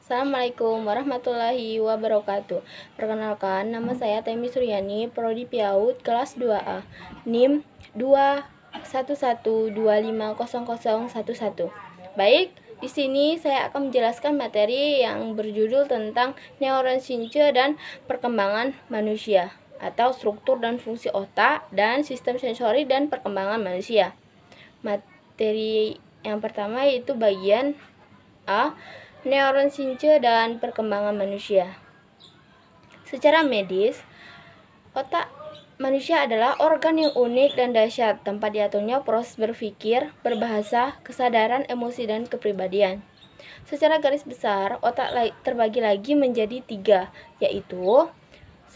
Assalamualaikum warahmatullahi wabarakatuh. Perkenalkan, nama saya Temi Suryani, Prodi PAUD kelas 2A, NIM 211250011. Baik, di sini saya akan menjelaskan materi yang berjudul tentang neuron Schindler dan perkembangan manusia, atau struktur dan fungsi otak dan sistem sensori dan perkembangan manusia. Materi yang pertama yaitu bagian A, neuron Schindler dan perkembangan manusia. Secara medis, otak manusia adalah organ yang unik dan dahsyat, tempat diaturnya proses berpikir, berbahasa, kesadaran, emosi, dan kepribadian. Secara garis besar, otak terbagi lagi menjadi 3, yaitu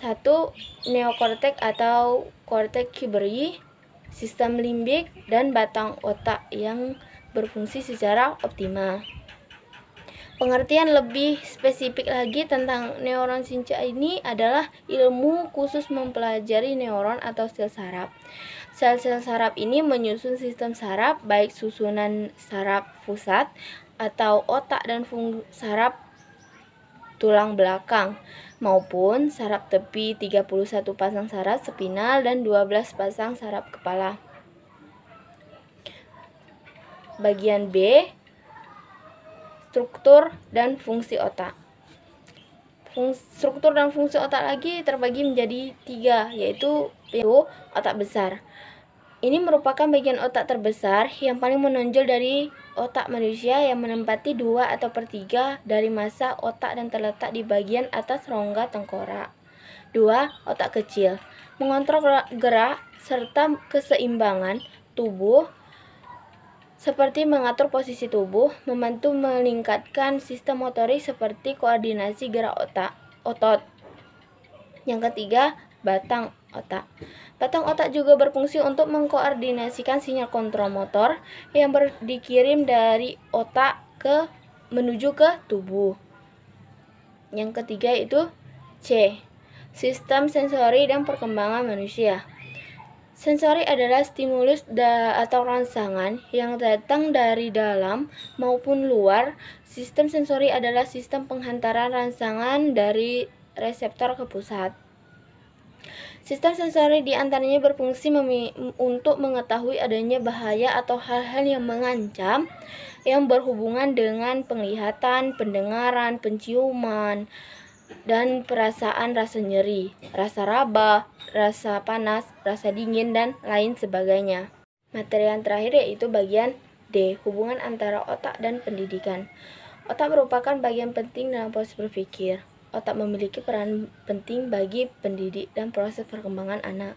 1. Neokortek atau kortek kiberi, sistem limbik, dan batang otak yang berfungsi secara optimal. Pengertian lebih spesifik lagi tentang neuron Schindler ini adalah ilmu khusus mempelajari neuron atau sel saraf. Sel-sel saraf ini menyusun sistem saraf, baik susunan saraf pusat atau otak dan saraf tulang belakang, maupun saraf tepi, 31 pasang saraf spinal dan 12 pasang saraf kepala. Bagian B, struktur dan fungsi otak. Struktur dan fungsi otak lagi terbagi menjadi 3, yaitu otak besar. Ini merupakan bagian otak terbesar yang paling menonjol dari otak manusia, yang menempati 2 atau 1/3 dari massa otak dan terletak di bagian atas rongga tengkorak. 2. Otak kecil mengontrol gerak serta keseimbangan tubuh, seperti mengatur posisi tubuh, membantu meningkatkan sistem motorik seperti koordinasi gerak otot. Yang ketiga, batang otak. Batang otak juga berfungsi untuk mengkoordinasikan sinyal kontrol motor yang dikirim dari otak menuju ke tubuh. Yang ketiga itu C, sistem sensori dan perkembangan manusia. Sensori adalah stimulus atau rangsangan yang datang dari dalam maupun luar. Sistem sensori adalah sistem penghantaran rangsangan dari reseptor ke pusat. Sistem sensori diantaranya berfungsi untuk mengetahui adanya bahaya atau hal-hal yang mengancam yang berhubungan dengan penglihatan, pendengaran, penciuman, dan perasaan rasa nyeri, rasa raba, rasa panas, rasa dingin, dan lain sebagainya. Materi yang terakhir yaitu bagian D, hubungan antara otak dan pendidikan. Otak merupakan bagian penting dalam proses berpikir. Otak memiliki peran penting bagi pendidik dan proses perkembangan anak.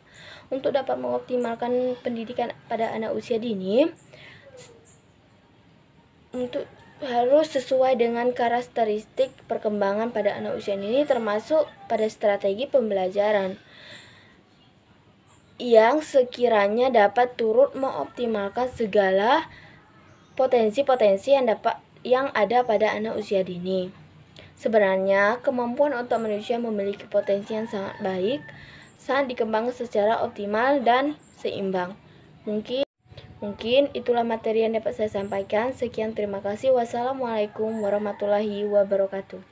Untuk dapat mengoptimalkan pendidikan pada anak usia dini, harus sesuai dengan karakteristik perkembangan pada anak usia ini, termasuk pada strategi pembelajaran yang sekiranya dapat turut mengoptimalkan segala potensi-potensi yang ada pada anak usia dini. Sebenarnya, kemampuan otak manusia memiliki potensi yang sangat baik, sangat dikembangkan secara optimal dan seimbang. Mungkin itulah materi yang dapat saya sampaikan. Sekian, terima kasih. Wassalamualaikum warahmatullahi wabarakatuh.